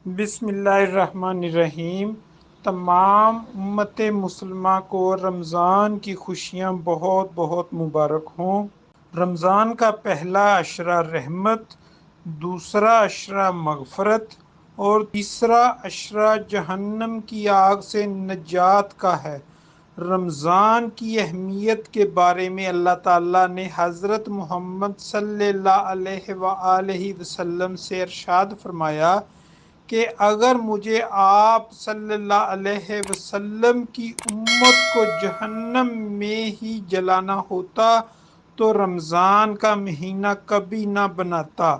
بسم اللہ الرحمن الرحیم۔ تمام امت مسلمہ کو رمضان کی خوشیاں بہت بہت مبارک ہوں۔ رمضان کا پہلا عشرہ رحمت، دوسرا عشرہ مغفرت اور تیسرا عشرہ جہنم کی آگ سے نجات کا ہے۔ رمضان کی اہمیت کے بارے میں اللہ تعالیٰ نے حضرت محمد صلی اللہ علیہ وآلہ وسلم سے ارشاد فرمایا کہ اگر مجھے آپ صلی اللہ علیہ وسلم کی امت کو جہنم میں ہی جلانا ہوتا تو رمضان کا مہینہ کبھی نہ بناتا۔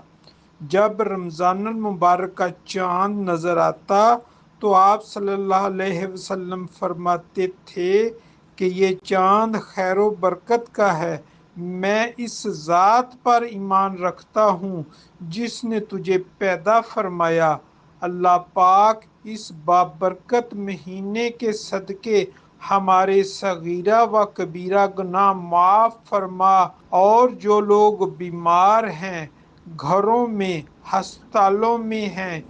جب رمضان المبارک کا چاند نظر آتا تو آپ صلی اللہ علیہ وسلم فرماتے تھے کہ یہ چاند خیر و برکت کا ہے۔ میں اس ذات پر ایمان رکھتا ہوں جس نے تجھے پیدا فرمایا۔ اللہ پاک اس بابرکت مہینے کے صدقے ہمارے صغیرہ و کبیرہ گناہ معاف فرما، اور جو لوگ بیمار ہیں، گھروں میں، ہسپتالوں میں ہیں،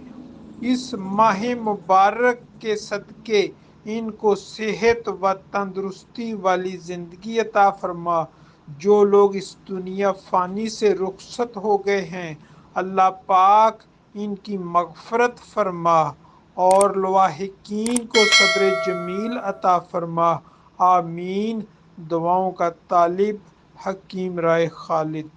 اس ماہ مبارک کے صدقے ان کو صحت و تندرستی والی زندگی عطا فرما۔ جو لوگ اس دنیا فانی سے رخصت ہو گئے ہیں، اللہ پاک ان کی مغفرت فرما اور لواحقین کو صبر جمیل عطا فرما۔ آمین۔ دعاؤں کا طالب حکیم رائے خالد۔